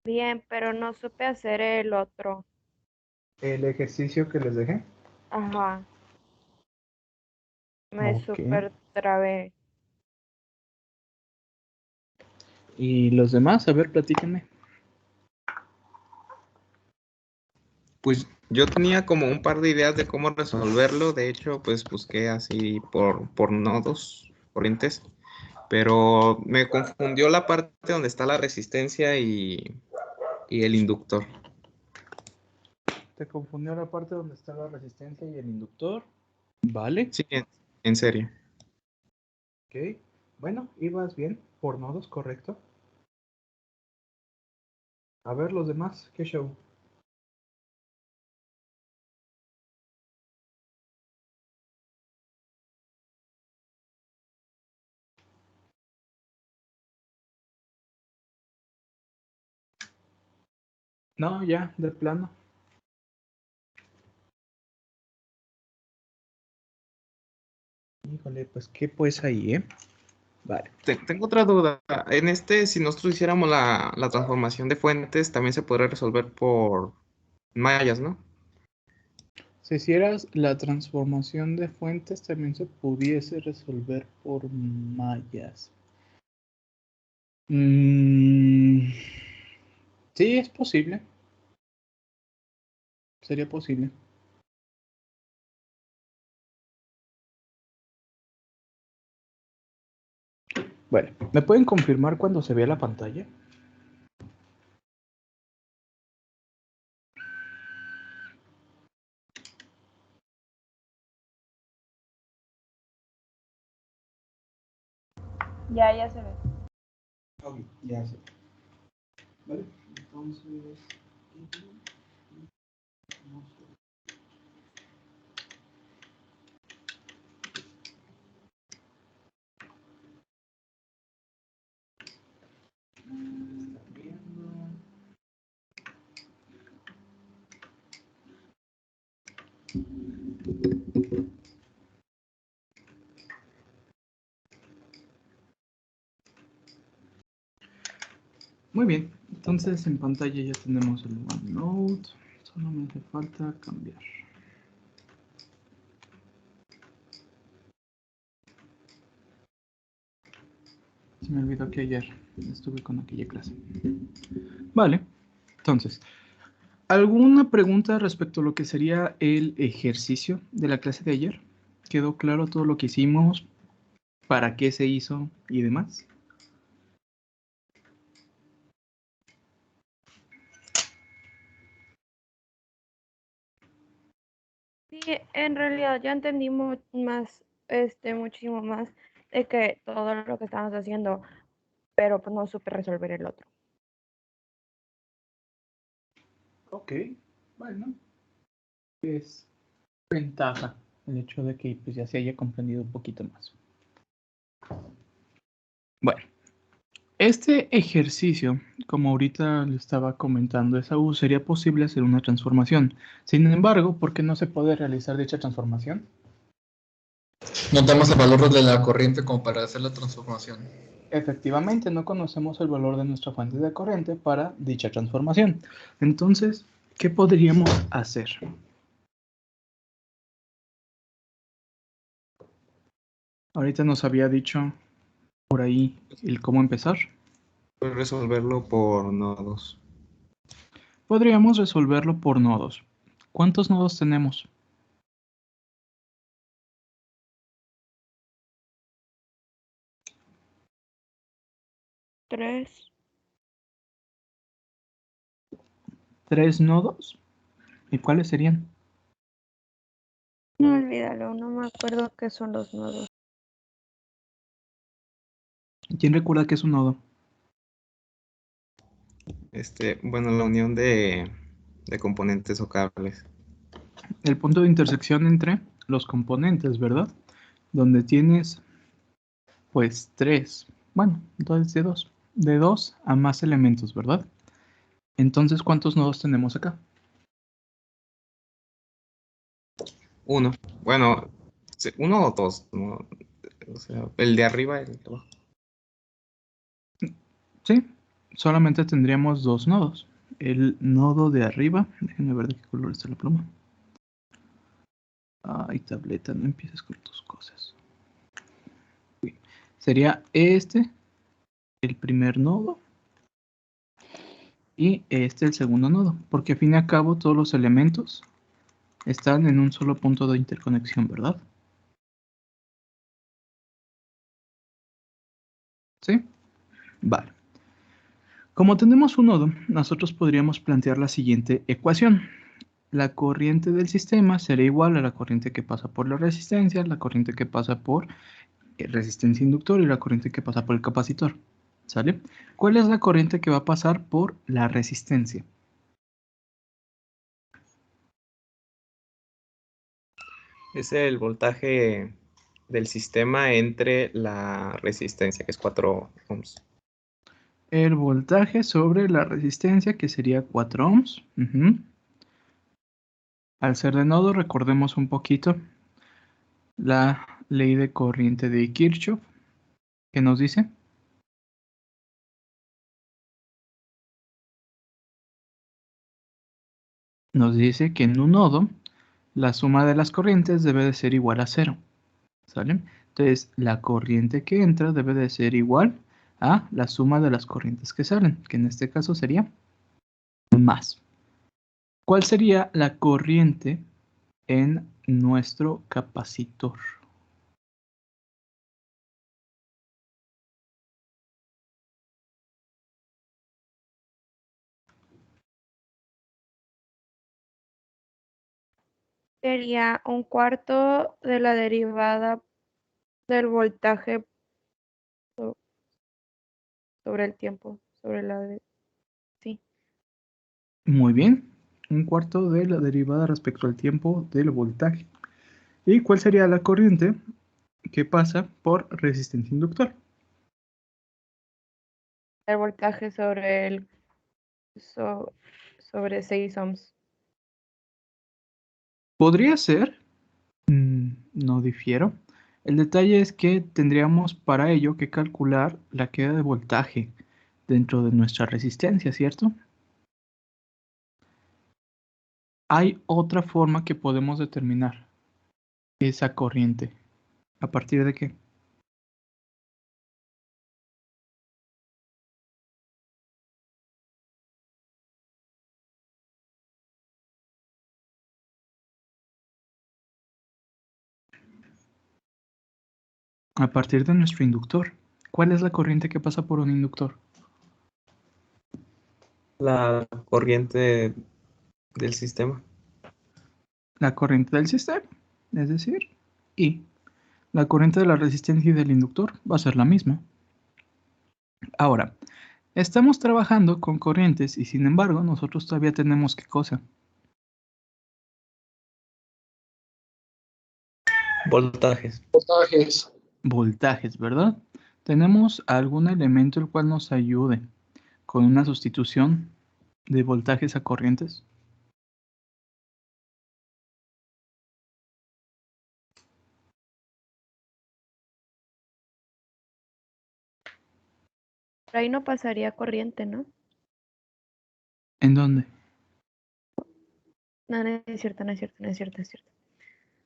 Bien, pero no supe hacer el otro. El ejercicio que les dejé. Ajá, me Ok. super trabé. ¿Y los demás? A ver, platíquenme. Pues yo tenía como un par de ideas de cómo resolverlo. De hecho, pues busqué así por nodos, corrientes. Pero me confundió la parte donde está la resistencia y el inductor. ¿Te confundió la parte donde está la resistencia y el inductor? Vale. Sí, en serio. Ok. Bueno, ibas bien. Por nodos, correcto. A ver, los demás, ¿qué show? No, ya, de plano. Híjole, pues qué pues ahí, ¿eh? Vale. Tengo otra duda. En este, si nosotros hiciéramos la transformación de fuentes, también se podría resolver por mallas, ¿no? Si hicieras la transformación de fuentes, también se pudiese resolver por mallas. Sí, es posible. Sería posible. Bueno, ¿me pueden confirmar cuando se vea la pantalla? Ya se ve. Ok, ya sé. Vale, entonces... Están viendo. Muy bien, entonces en pantalla ya tenemos el OneNote. Solo me hace falta cambiar. Se me olvidó que ayer estuve con aquella clase. Vale, entonces, ¿alguna pregunta respecto a lo que sería el ejercicio de la clase de ayer? ¿Quedó claro todo lo que hicimos? ¿Para qué se hizo y demás? Sí, en realidad ya entendí más, muchísimo más de que todo lo que estábamos haciendo, pero pues no supe resolver el otro. Ok, bueno, es ventaja el hecho de que pues, ya se haya comprendido un poquito más. Bueno, este ejercicio, como ahorita le estaba comentando Esaú, sería posible hacer una transformación. Sin embargo, ¿por qué no se puede realizar dicha transformación? No tenemos el valor de la corriente como para hacer la transformación. Efectivamente, no conocemos el valor de nuestra fuente de corriente para dicha transformación. Entonces, ¿qué podríamos hacer? Ahorita nos había dicho por ahí el cómo empezar. Puedes resolverlo por nodos. Podríamos resolverlo por nodos. ¿Cuántos nodos tenemos? 3. 3 nodos. ¿Y cuáles serían? No, olvídalo, no me acuerdo qué son los nodos. ¿Quién recuerda qué es un nodo? Bueno, la unión de componentes o cables. El punto de intersección entre los componentes, ¿verdad? Donde tienes, pues, 3. Bueno, entonces de 2 a más elementos, ¿verdad? Entonces, ¿cuántos nodos tenemos acá? Uno. Bueno, uno o dos, ¿no? O sea, el de arriba y el de abajo. ¿Sí? solamente tendríamos dos nodos. El nodo de arriba, déjenme ver de qué color está la pluma. Ay, tableta, no empieces con tus cosas. Bien. Sería este, el primer nodo, y este el segundo nodo, porque al fin y al cabo todos los elementos están en un solo punto de interconexión, ¿verdad? ¿Sí? Vale. Como tenemos un nodo, nosotros podríamos plantear la siguiente ecuación. La corriente del sistema será igual a la corriente que pasa por la resistencia, la corriente que pasa por resistencia inductor y la corriente que pasa por el capacitor. ¿Sale? ¿Cuál es la corriente que va a pasar por la resistencia? Es el voltaje del sistema entre la resistencia, que es 4 ohms. El voltaje sobre la resistencia, que sería 4 ohms. Al ser de nodo, recordemos un poquito la ley de corriente de Kirchhoff, que nos dice que en un nodo la suma de las corrientes debe de ser igual a 0. ¿Sale? Entonces, la corriente que entra debe de ser igual a la suma de las corrientes que salen, que en este caso sería más. ¿Cuál sería la corriente en nuestro capacitor? Sería un cuarto de la derivada del voltaje sobre el tiempo, sí. Muy bien, un cuarto de la derivada respecto al tiempo del voltaje. ¿Y cuál sería la corriente que pasa por resistencia inductor? El voltaje sobre 6 ohms. Podría ser, no difiero. El detalle es que tendríamos para ello que calcular la queda de voltaje dentro de nuestra resistencia, ¿cierto? Hay otra forma que podemos determinar esa corriente. ¿A partir de qué? A partir de nuestro inductor. ¿Cuál es la corriente que pasa por un inductor? La corriente del sistema. La corriente del sistema, es decir, I. La corriente de la resistencia y del inductor va a ser la misma. Ahora, estamos trabajando con corrientes y sin embargo nosotros todavía tenemos ¿qué cosa? Voltajes. Voltajes. Voltajes, ¿verdad? ¿Tenemos algún elemento el cual nos ayude con una sustitución de voltajes a corrientes? Por ahí no pasaría corriente, ¿no? ¿En dónde? No, no es cierto, no es cierto, no es cierto, no es cierto.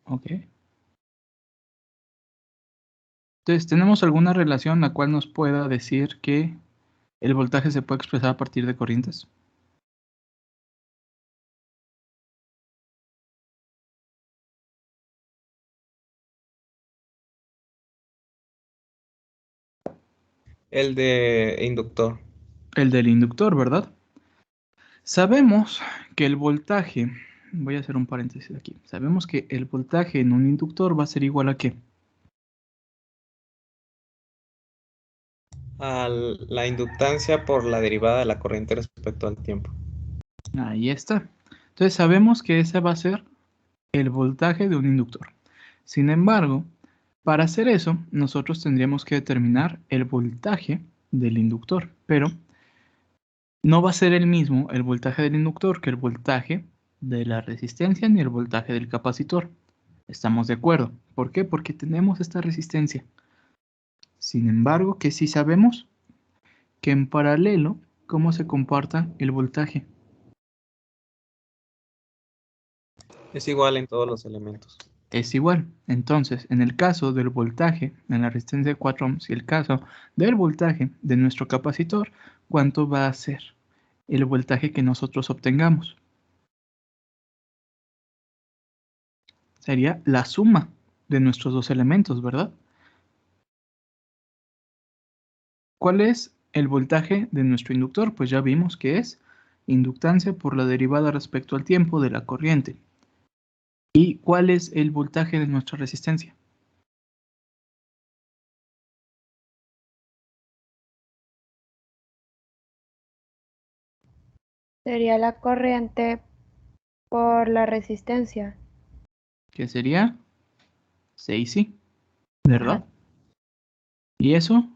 Ok. Entonces, ¿tenemos alguna relación la cual nos pueda decir que el voltaje se puede expresar a partir de corrientes? El de inductor. El del inductor, ¿verdad? Sabemos que el voltaje, voy a hacer un paréntesis aquí, sabemos que el voltaje en un inductor va a ser igual a ¿qué? A la inductancia por la derivada de la corriente respecto al tiempo. Ahí está. Entonces sabemos que ese va a ser el voltaje de un inductor. Sin embargo, para hacer eso, nosotros tendríamos que determinar el voltaje del inductor, pero no va a ser el mismo el voltaje del inductor que el voltaje de la resistencia ni el voltaje del capacitor. ¿Estamos de acuerdo? ¿Por qué? Porque tenemos esta resistencia. Sin embargo, que sí sabemos que en paralelo cómo se comporta el voltaje. Es igual en todos los elementos. Es igual. Entonces, en el caso del voltaje, en la resistencia de 4 ohms y el caso del voltaje de nuestro capacitor, ¿cuánto va a ser el voltaje que nosotros obtengamos? Sería la suma de nuestros dos elementos, ¿verdad? ¿Cuál es el voltaje de nuestro inductor? Pues ya vimos que es inductancia por la derivada respecto al tiempo de la corriente. ¿Y cuál es el voltaje de nuestra resistencia? Sería la corriente por la resistencia. Que sería 6i, ¿verdad? Ajá. ¿Y eso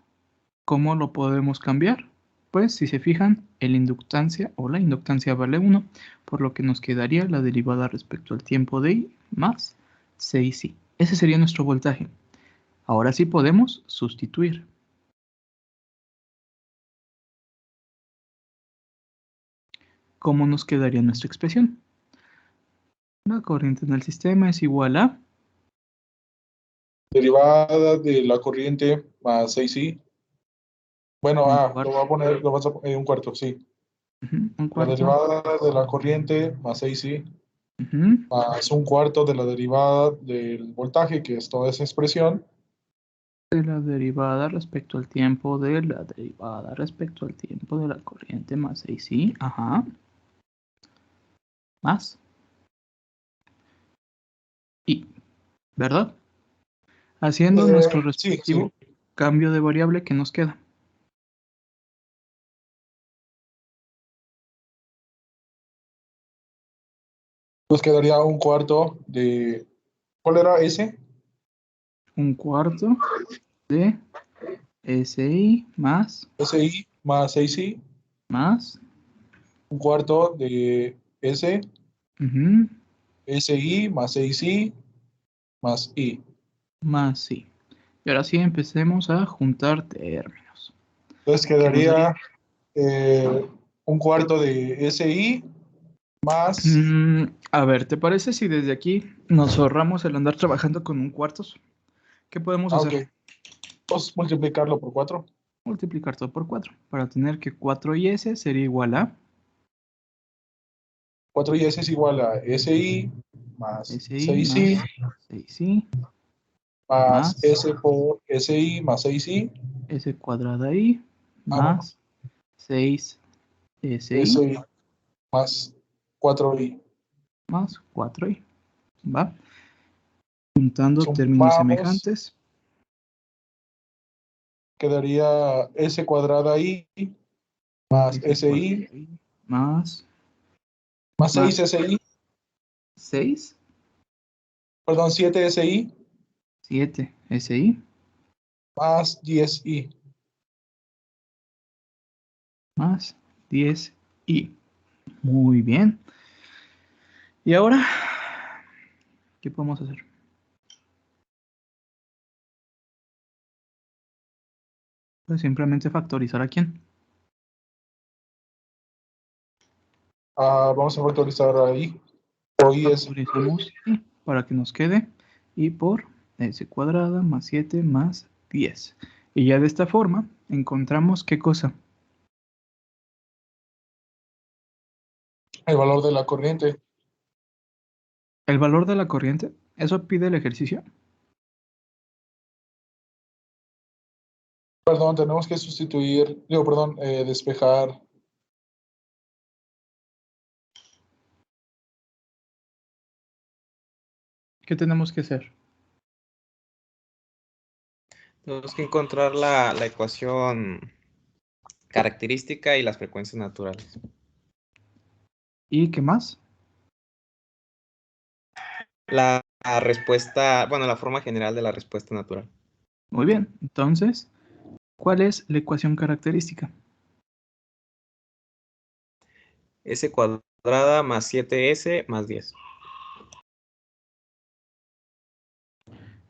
cómo lo podemos cambiar? Pues si se fijan, el inductancia o la inductancia vale 1, por lo que nos quedaría la derivada respecto al tiempo de i más 6i. Ese sería nuestro voltaje. Ahora sí podemos sustituir. ¿Cómo nos quedaría nuestra expresión? La corriente en el sistema es igual a... Derivada de la corriente más 6i. Bueno, Un lo cuarto. voy a poner, lo vas a poner un cuarto, sí. Un La cuarto. derivada de la corriente más 6i Ujú. más un cuarto de la derivada del voltaje, que es toda esa expresión, De la derivada respecto al tiempo de la derivada respecto al tiempo de la corriente más 6i. Ajá. Más i, ¿verdad? Haciendo nuestro sí, respectivo cambio de variable que nos queda. nos quedaría un cuarto de, ¿cuál era ese? Un cuarto de SI SI más 6i, más un cuarto de S, ujú, SI más 6i más i. más I. Y ahora sí empecemos a juntar términos. Entonces ¿Qué nos daría? quedaría un cuarto de SI más, A ver, ¿te parece si desde aquí nos ahorramos el andar trabajando con un cuartos? ¿Qué podemos ok, hacer? vamos a multiplicarlo por 4. Multiplicar todo por 4 para tener que 4s sería igual a 4i es igual a SI más SI 6i más 6i más más S por SI más 6i, S cuadrada I bueno, más 6 SI SI más 4i. más 4i. ¿Va? Juntando términos Sumamos, semejantes. quedaría S cuadrada I más S SI cuadrada I más más 6 SI, 6, perdón, 7 SI 7 SI más 10i. más 10i. Muy bien. ¿Y ahora qué podemos hacer? Pues simplemente factorizar a quién. Vamos a factorizar ahí. O I es Factorizamos i para que nos quede i por s cuadrada más 7 más 10. Y ya de esta forma encontramos qué cosa. el valor de la corriente. El valor de la corriente. Eso pide el ejercicio. Perdón, tenemos que sustituir, digo, perdón, despejar. ¿Qué tenemos que hacer? Tenemos que encontrar la ecuación característica y las frecuencias naturales. ¿Y qué más? La respuesta, bueno, la forma general de la respuesta natural. Muy bien. Entonces, ¿cuál es la ecuación característica? S cuadrada más 7S más 10.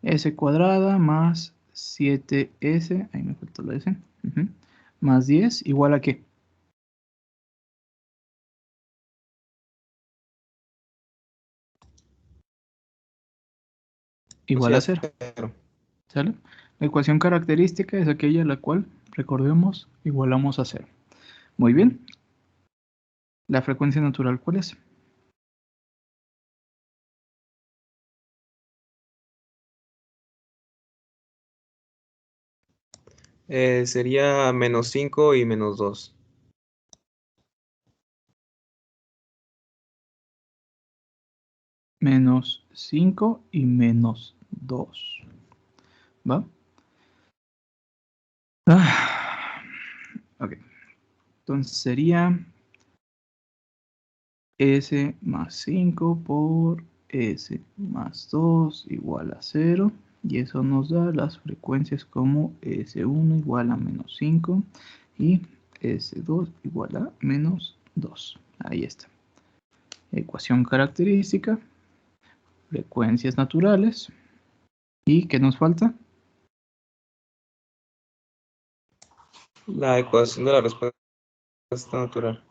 S cuadrada más 7s, ahí me faltó la s, más 10, igual a qué? igual a Sí, 0. cero. ¿Sale? La ecuación característica es aquella a la cual, recordemos, igualamos a 0. Muy bien. La frecuencia natural, ¿cuál es? Sería -5 y -2. Menos 5 y menos 2. ¿Va? Ok. Entonces sería S más 5 por S más 2 igual a 0. Y eso nos da las frecuencias como S1 igual a menos 5 y S2 igual a menos 2. Ahí está. Ecuación característica, frecuencias naturales. ¿Y qué nos falta? La ecuación de la respuesta natural.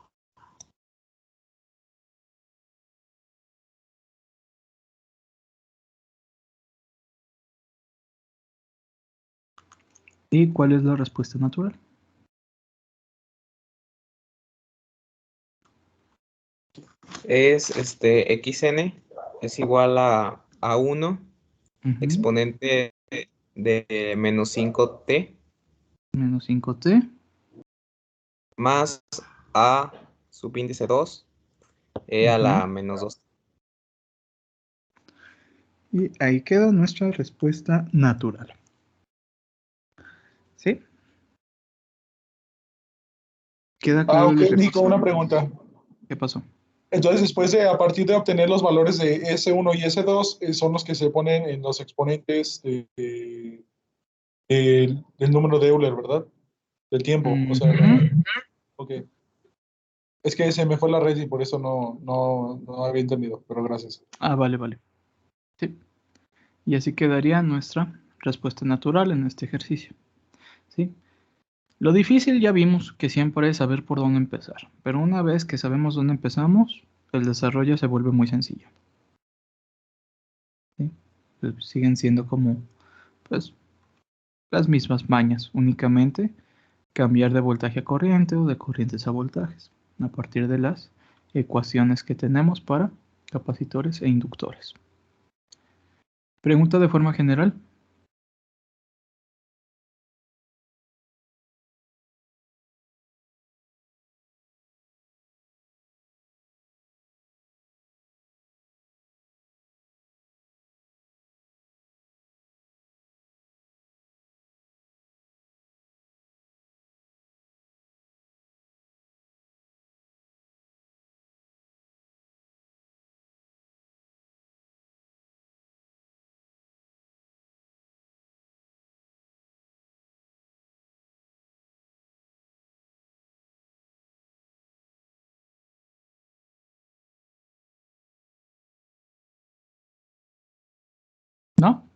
¿Y cuál es la respuesta natural? Es xn es igual a 1 exponente de menos 5t Menos 5t. más a subíndice 2 e a la menos 2. Y ahí queda nuestra respuesta natural. ¿Sí? ¿Queda claro Ok, el Nico, ejercicio? una pregunta. ¿Qué pasó? Entonces, a partir de obtener los valores de S1 y S2, son los que se ponen en los exponentes del número de Euler, ¿verdad? Del tiempo. O sea, ok. Es que se me fue la red y por eso no había entendido, pero gracias. Ah, vale, vale. Sí. Y así quedaría nuestra respuesta natural en este ejercicio. ¿Sí? Lo difícil ya vimos que siempre es saber por dónde empezar, pero una vez que sabemos dónde empezamos, el desarrollo se vuelve muy sencillo. ¿Sí? Pues siguen siendo como pues, las mismas mañas, únicamente cambiar de voltaje a corriente o de corrientes a voltajes, a partir de las ecuaciones que tenemos para capacitores e inductores. Pregunta de forma general. ¿No?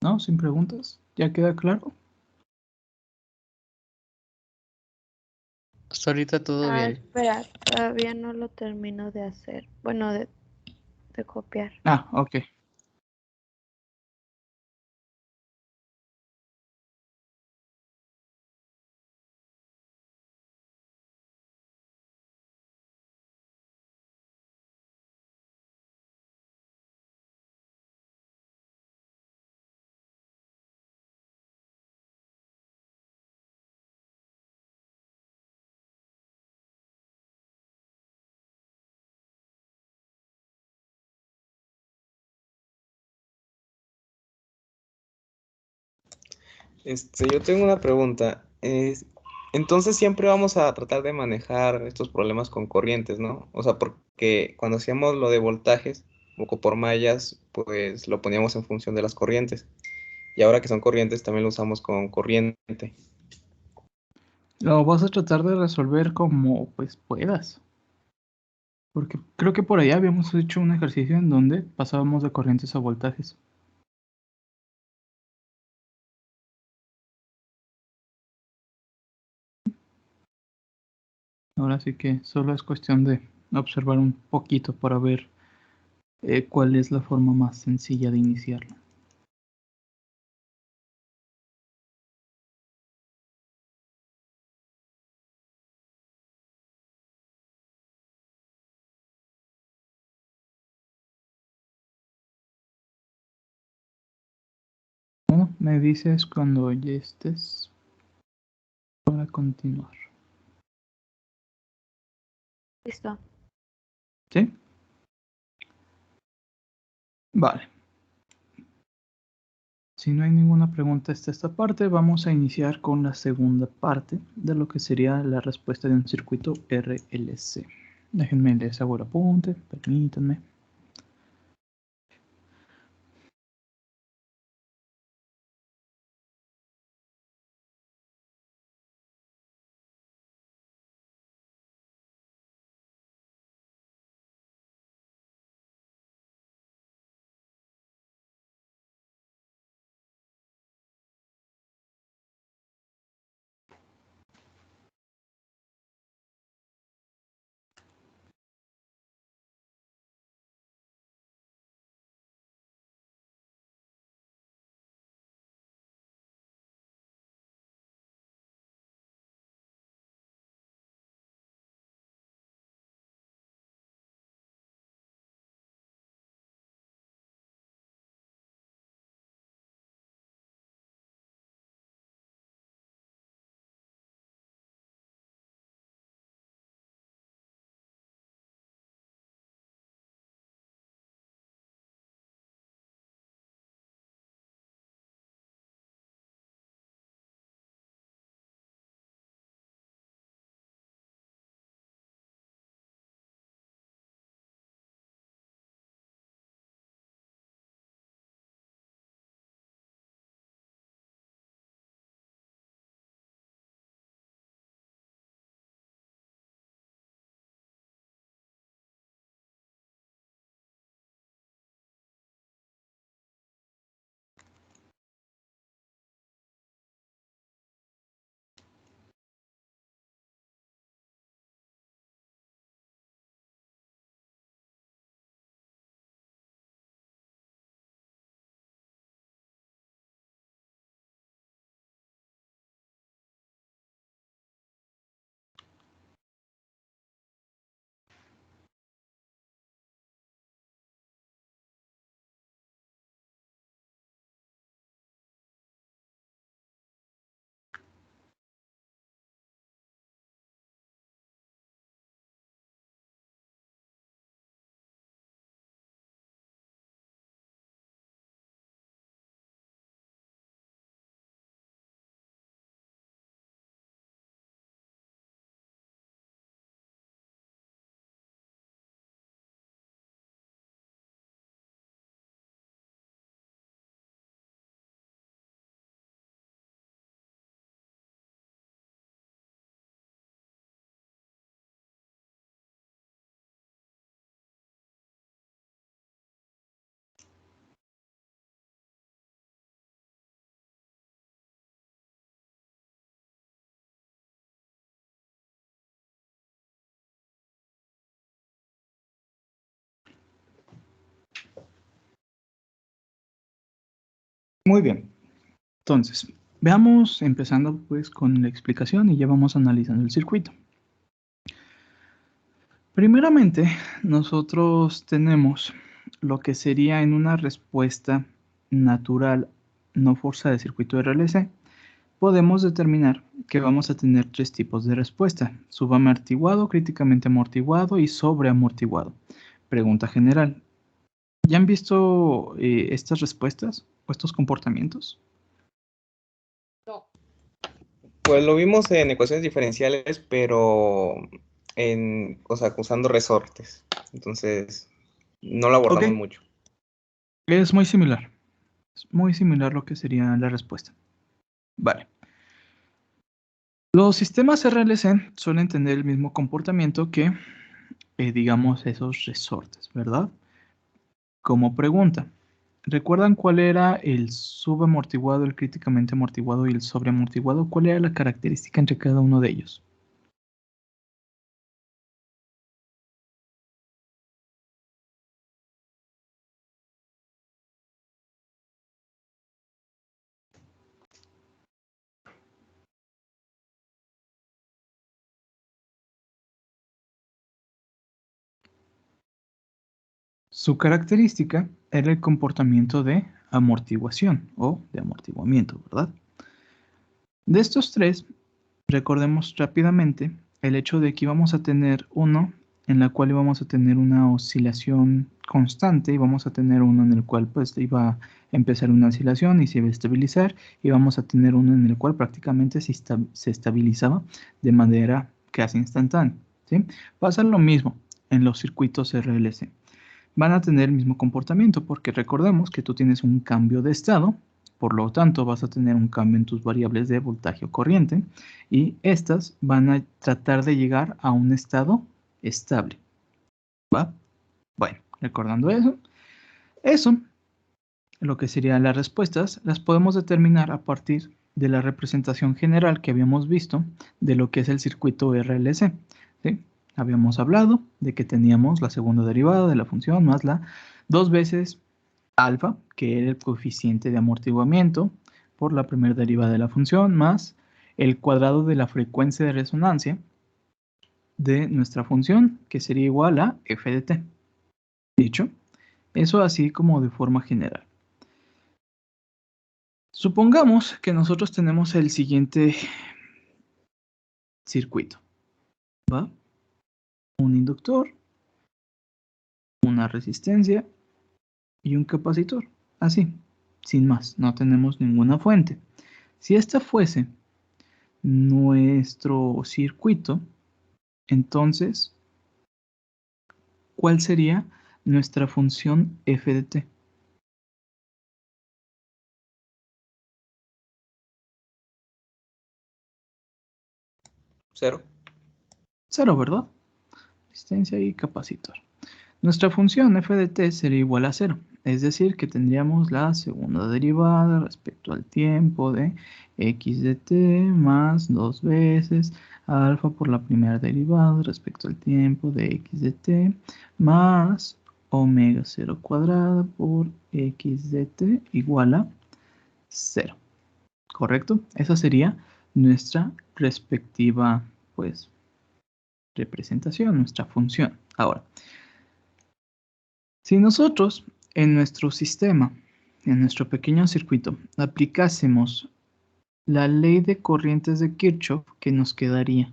¿No? Sin preguntas. ¿Ya queda claro? Hasta ahorita todo Ah, bien. espera, todavía no lo termino de hacer. Bueno, de copiar. Ah, ok. Yo tengo una pregunta. Entonces siempre vamos a tratar de manejar estos problemas con corrientes, ¿no? O sea, porque cuando hacíamos lo de voltajes, o por mallas, pues lo poníamos en función de las corrientes. Y ahora que son corrientes, también lo usamos con corriente. Lo vas a tratar de resolver como pues puedas. Porque creo que por allá habíamos hecho un ejercicio en donde pasábamos de corrientes a voltajes. Ahora sí que solo es cuestión de observar un poquito para ver cuál es la forma más sencilla de iniciarlo. Bueno, me dices cuando ya estés para continuar. Listo. ¿Sí? Vale. Si no hay ninguna pregunta hasta esta parte, vamos a iniciar con la segunda parte de lo que sería la respuesta de un circuito RLC. Déjenme les hago el apunte, permítanme. Muy bien. Entonces, veamos empezando pues con la explicación y ya vamos analizando el circuito. Primeramente, nosotros tenemos lo que sería en una respuesta natural no forzada de circuito RLC. Podemos determinar que vamos a tener tres tipos de respuesta: subamortiguado, críticamente amortiguado y sobreamortiguado. Pregunta general: ¿ya han visto estas respuestas o estos comportamientos? Pues lo vimos en ecuaciones diferenciales, pero o sea, usando resortes. Entonces, no lo abordamos Ok, mucho. es muy similar. Es muy similar lo que sería la respuesta. Vale. Los sistemas RLC suelen tener el mismo comportamiento que, digamos, esos resortes, ¿verdad? Como pregunta, ¿recuerdan cuál era el subamortiguado, el críticamente amortiguado y el sobreamortiguado? ¿Cuál era la característica entre cada uno de ellos? Su característica era el comportamiento de amortiguación o de amortiguamiento, ¿verdad? De estos tres, recordemos rápidamente el hecho de que íbamos a tener uno en la cual íbamos a tener una oscilación constante y vamos a tener uno en el cual pues iba a empezar una oscilación y se iba a estabilizar y vamos a tener uno en el cual prácticamente se estabilizaba de manera casi instantánea, ¿sí? Pasa lo mismo en los circuitos RLC. Van a tener el mismo comportamiento porque recordemos que tú tienes un cambio de estado, por lo tanto vas a tener un cambio en tus variables de voltaje o corriente y estas van a tratar de llegar a un estado estable. ¿Va? Bueno, recordando eso, lo que serían las respuestas, las podemos determinar a partir de la representación general que habíamos visto de lo que es el circuito RLC, ¿sí? Habíamos hablado de que teníamos la segunda derivada de la función más la 2 veces alfa, que era el coeficiente de amortiguamiento, por la primera derivada de la función, más el cuadrado de la frecuencia de resonancia de nuestra función, que sería igual a f de t. Dicho, eso así como de forma general. Supongamos que nosotros tenemos el siguiente circuito, ¿va? Un inductor, una resistencia y un capacitor. Así, sin más, no tenemos ninguna fuente. Si esta fuese nuestro circuito, entonces, ¿cuál sería nuestra función f de t? Cero. Cero, ¿verdad? Resistencia y capacitor. Nuestra función f de t sería igual a 0, es decir, que tendríamos la segunda derivada respecto al tiempo de x de t más 2 veces alfa por la primera derivada respecto al tiempo de x de t más omega 0 cuadrada por x de t igual a 0. ¿Correcto? Esa sería nuestra respectiva, pues, representación, nuestra función. Ahora, si nosotros en nuestro sistema, en nuestro pequeño circuito, aplicásemos la ley de corrientes de Kirchhoff, ¿qué nos quedaría?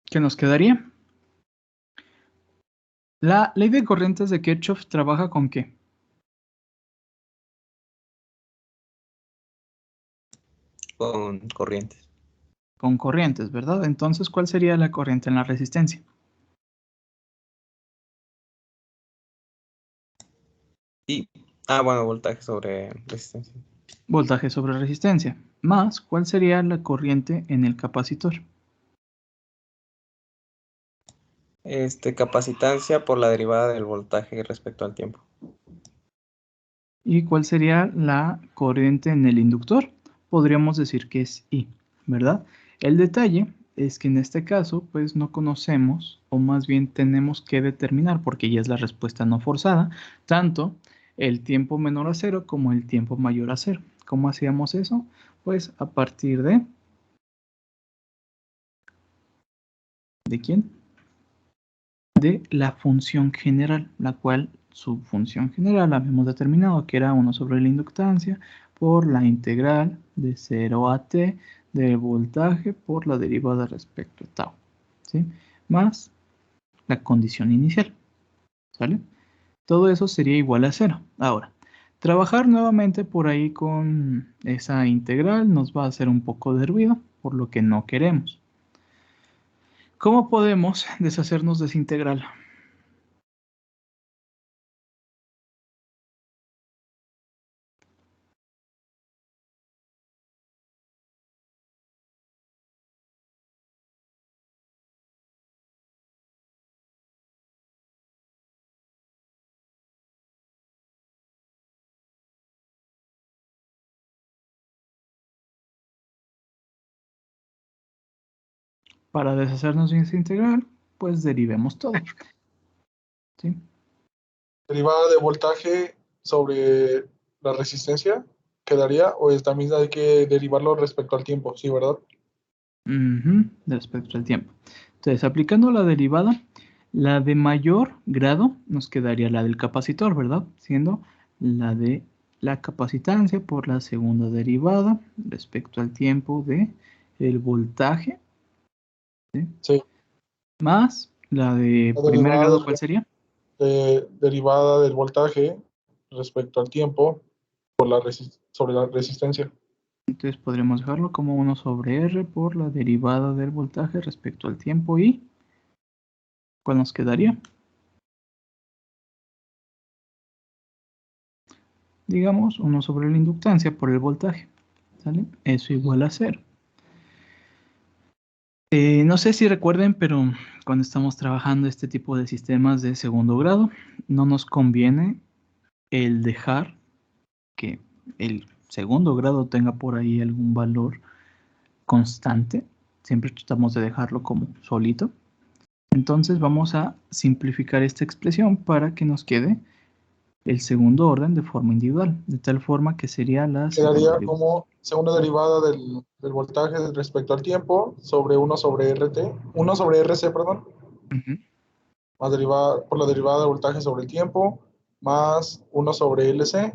¿Qué nos quedaría? La ley de corrientes de Kirchhoff trabaja con ¿qué? Con corrientes. Con corrientes, ¿verdad? Entonces, ¿cuál sería la corriente en la resistencia? Y, bueno, voltaje sobre resistencia. Voltaje sobre resistencia. Más, ¿cuál sería la corriente en el capacitor? Capacitancia por la derivada del voltaje respecto al tiempo. ¿Y cuál sería la corriente en el inductor? Podríamos decir que es I, ¿verdad? El detalle es que en este caso, pues no conocemos, o más bien tenemos que determinar, porque ya es la respuesta no forzada, tanto el tiempo menor a 0 como el tiempo mayor a 0. ¿Cómo hacíamos eso? Pues a partir ¿de quién? De la función general, la cual su función general habíamos determinado que era 1 sobre la inductancia por la integral de 0 a t del voltaje por la derivada respecto a tau, ¿sí? Más la condición inicial, ¿sale? Todo eso sería igual a 0. Ahora, trabajar nuevamente por ahí con esa integral nos va a hacer un poco de ruido, por lo que no queremos. ¿Cómo podemos deshacernos de esa integral? Para deshacernos de esta integral, pues derivemos todo. ¿Sí? Derivada de voltaje sobre la resistencia quedaría, o es también hay que derivarlo respecto al tiempo, ¿sí, verdad? Respecto al tiempo. Entonces, aplicando la derivada, la de mayor grado nos quedaría la del capacitor, ¿verdad? Siendo la de la capacitancia por la segunda derivada respecto al tiempo de el voltaje, ¿sí? Sí. Más la de La primer derivada grado, ¿cuál sería? derivada del voltaje respecto al tiempo por sobre la resistencia. Entonces podremos dejarlo como 1 sobre R por la derivada del voltaje respecto al tiempo y ¿cuál nos quedaría? Digamos 1 sobre la inductancia por el voltaje. ¿Sale? Eso igual a 0. No sé si recuerden, pero cuando estamos trabajando este tipo de sistemas de segundo grado, no nos conviene el dejar que el segundo grado tenga por ahí algún valor constante. Siempre tratamos de dejarlo como solito. Entonces vamos a simplificar esta expresión para que nos quede el segundo orden de forma individual, de tal forma que sería la segunda Quedaría derivada. como segunda derivada del voltaje respecto al tiempo sobre 1 sobre RT, 1 sobre RC, perdón, más derivada por la derivada del voltaje sobre el tiempo, más 1 sobre LC.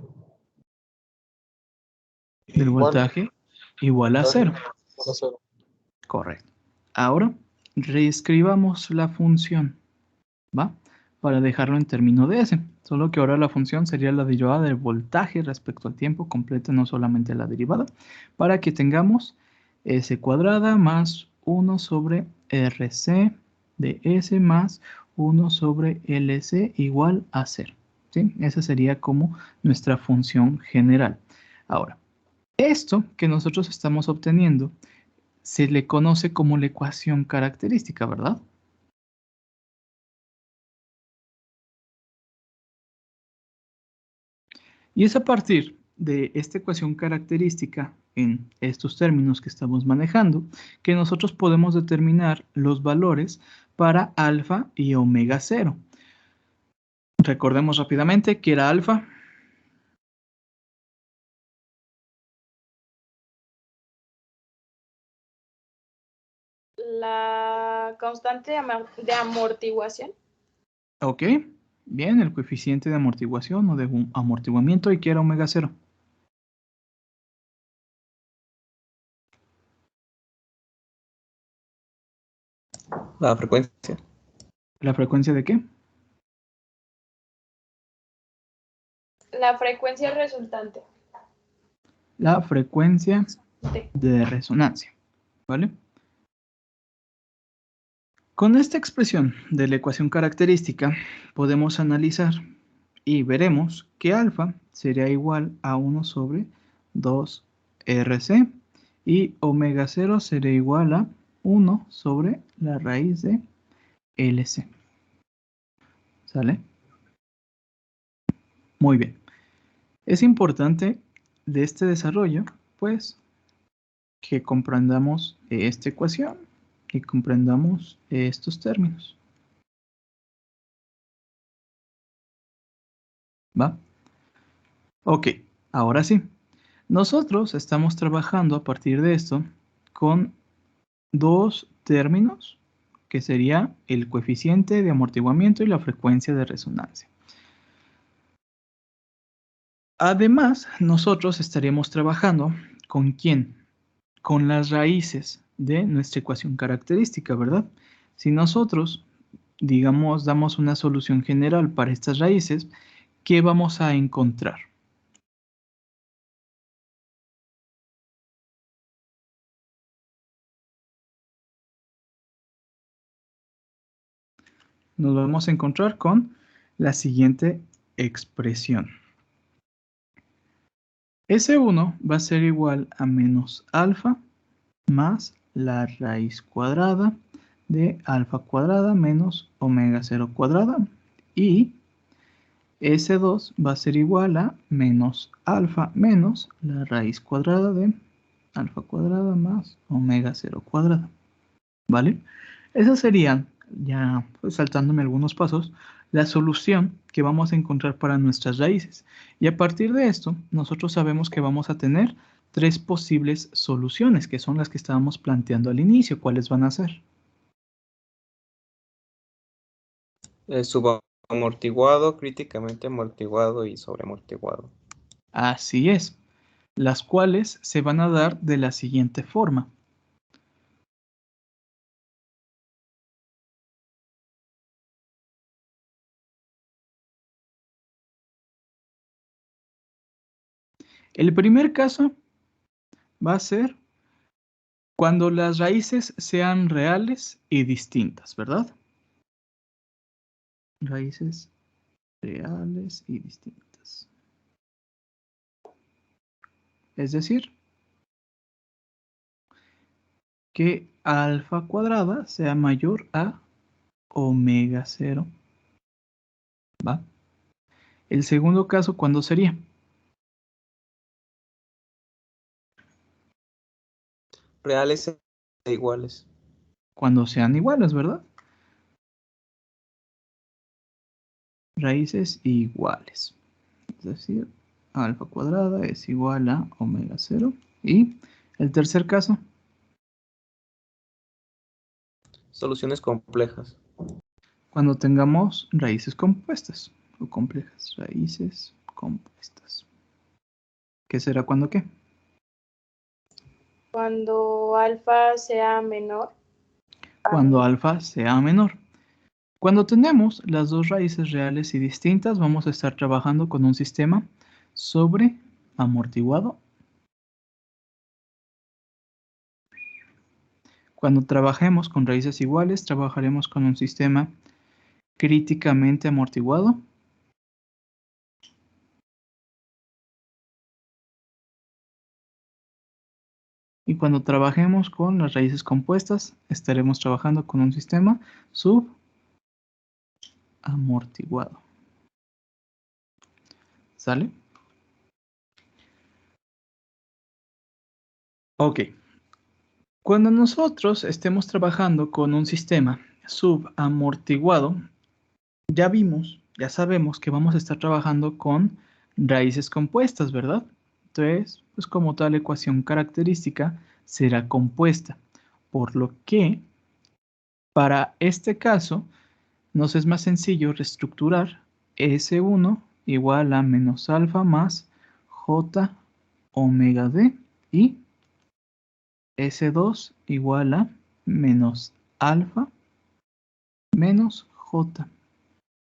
Del Igual, voltaje igual a 0. igual a 0. Correcto. Ahora reescribamos la función, ¿va? Para dejarlo en términos de S. Solo que ahora la función sería la derivada del voltaje respecto al tiempo completo, no solamente la derivada, para que tengamos S cuadrada más 1 sobre RC de S más 1 sobre LC igual a 0. ¿Sí? Esa sería como nuestra función general. Ahora, esto que nosotros estamos obteniendo se le conoce como la ecuación característica, ¿verdad? Y es a partir de esta ecuación característica en estos términos que estamos manejando que nosotros podemos determinar los valores para alfa y omega 0. Recordemos rápidamente que era alfa. La constante de amortiguación. Ok, bien, el coeficiente de amortiguación o de amortiguamiento y que era omega 0. La frecuencia. ¿La frecuencia de qué? La frecuencia resultante. La frecuencia de resonancia, ¿vale? Con esta expresión de la ecuación característica podemos analizar y veremos que alfa sería igual a 1 sobre 2 RC y omega 0 sería igual a 1 sobre la raíz de LC. ¿Sale? Muy bien. Es importante de este desarrollo, pues, que comprendamos esta ecuación y comprendamos estos términos. ¿Va? Ok, ahora sí. Nosotros estamos trabajando a partir de esto con dos términos, que sería el coeficiente de amortiguamiento y la frecuencia de resonancia. Además, nosotros estaríamos trabajando ¿con quién? Con las raíces de nuestra ecuación característica, ¿verdad? Si nosotros, digamos, damos una solución general para estas raíces, ¿qué vamos a encontrar? Nos vamos a encontrar con la siguiente expresión. S1 va a ser igual a menos alfa más la raíz cuadrada de alfa cuadrada menos omega 0 cuadrada. Y S2 va a ser igual a menos alfa menos la raíz cuadrada de alfa cuadrada más omega 0 cuadrada. ¿Vale? Esas serían, ya pues, saltándome algunos pasos, la solución que vamos a encontrar para nuestras raíces. Y a partir de esto, nosotros sabemos que vamos a tener 3 posibles soluciones, que son las que estábamos planteando al inicio. ¿Cuáles van a ser? Subamortiguado, críticamente amortiguado y sobreamortiguado. Así es, las cuales se van a dar de la siguiente forma. El primer caso va a ser cuando las raíces sean reales y distintas, ¿verdad? Raíces reales y distintas. Es decir, que alfa cuadrada sea mayor a omega 0. ¿Va? El segundo caso, ¿cuándo sería? Reales e iguales. Cuando sean iguales, ¿verdad? Raíces iguales. Es decir, alfa cuadrada es igual a omega 0. Y el tercer caso, Soluciones complejas. cuando tengamos raíces compuestas o complejas. Raíces compuestas. ¿Qué será cuando qué? Cuando alfa sea menor. Cuando alfa sea menor. Cuando tenemos las dos raíces reales y distintas, vamos a estar trabajando con un sistema sobreamortiguado. Cuando trabajemos con raíces iguales, trabajaremos con un sistema críticamente amortiguado. Y cuando trabajemos con las raíces compuestas, estaremos trabajando con un sistema subamortiguado. ¿Sale? Ok. Cuando nosotros estemos trabajando con un sistema subamortiguado, ya vimos, ya sabemos que vamos a estar trabajando con raíces compuestas, ¿verdad? Entonces, pues como tal ecuación característica será compuesta, por lo que para este caso nos es más sencillo reestructurar S1 igual a menos alfa más J omega D y S2 igual a menos alfa menos J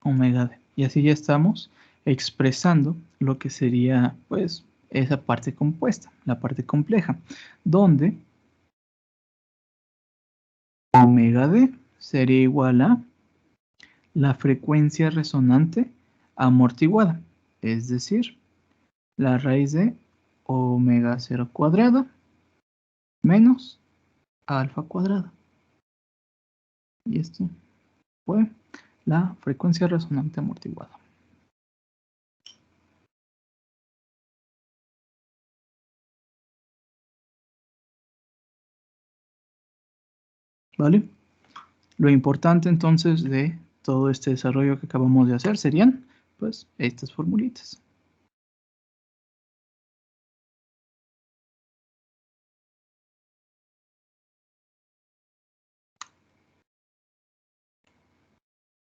omega D. Y así ya estamos expresando lo que sería, pues, esa parte compuesta, la parte compleja, donde omega D sería igual a la frecuencia resonante amortiguada, es decir, la raíz de omega 0 cuadrada menos alfa cuadrada. Y esto fue la frecuencia resonante amortiguada. ¿Vale? Lo importante entonces de todo este desarrollo que acabamos de hacer serían, pues, estas formulitas.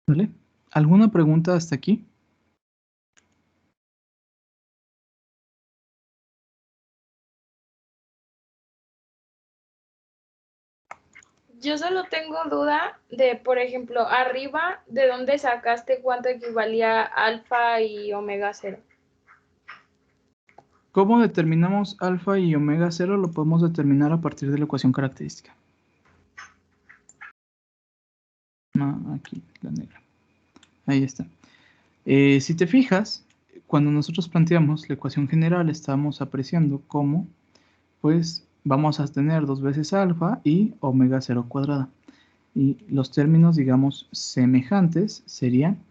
¿Vale? ¿Alguna pregunta hasta aquí? Yo solo tengo duda de, por ejemplo, arriba, ¿de dónde sacaste cuánto equivalía alfa y omega 0? ¿Cómo determinamos alfa y omega 0? Lo podemos determinar a partir de la ecuación característica. Aquí, la negra. Ahí está. Si te fijas, cuando nosotros planteamos la ecuación general, estamos apreciando cómo, pues, vamos a tener 2 veces alfa y omega 0 cuadrada. Y los términos, digamos, semejantes serían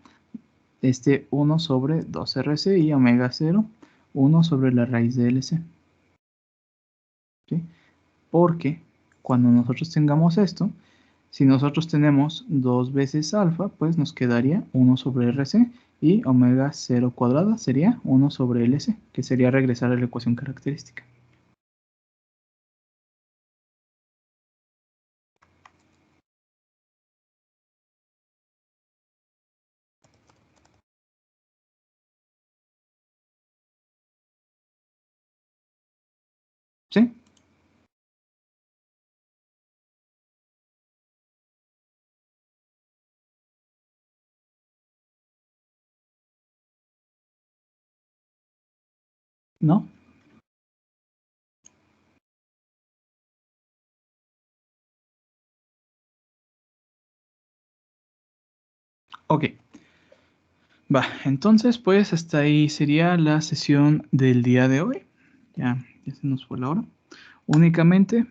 este 1 sobre 2RC y omega 0, 1 sobre la raíz de LC. ¿Sí? Porque cuando nosotros tengamos esto, si nosotros tenemos 2 veces alfa, pues nos quedaría 1 sobre RC y omega 0 cuadrada sería 1 sobre LC, que sería regresar a la ecuación característica. ¿Sí? ¿No? Ok. Va, entonces pues hasta ahí sería la sesión del día de hoy. Ya se nos fue la hora. Únicamente,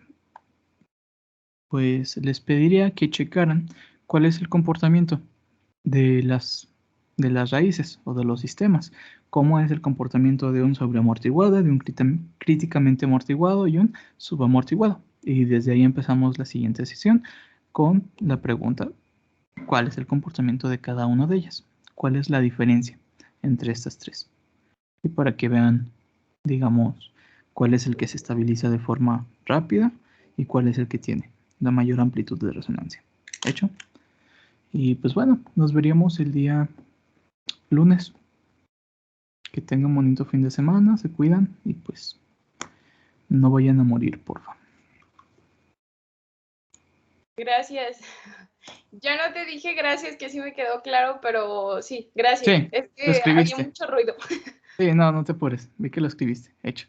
pues les pediría que checaran cuál es el comportamiento de las raíces o de los sistemas. Cómo es el comportamiento de un sobreamortiguado, de un críticamente amortiguado y un subamortiguado. Y desde ahí empezamos la siguiente sesión con la pregunta, ¿cuál es el comportamiento de cada una de ellas? ¿Cuál es la diferencia entre estas tres? Y para que vean, digamos, cuál es el que se estabiliza de forma rápida y cuál es el que tiene la mayor amplitud de resonancia. ¿Hecho? Y pues bueno, nos veríamos el día lunes. Que tengan un bonito fin de semana, se cuidan y pues no vayan a morir, porfa. Gracias. Ya no te dije gracias, que sí me quedó claro, pero sí, gracias. Sí, Es lo que había escribiste. mucho ruido. Sí, no te apures. Vi que lo escribiste. Hecho.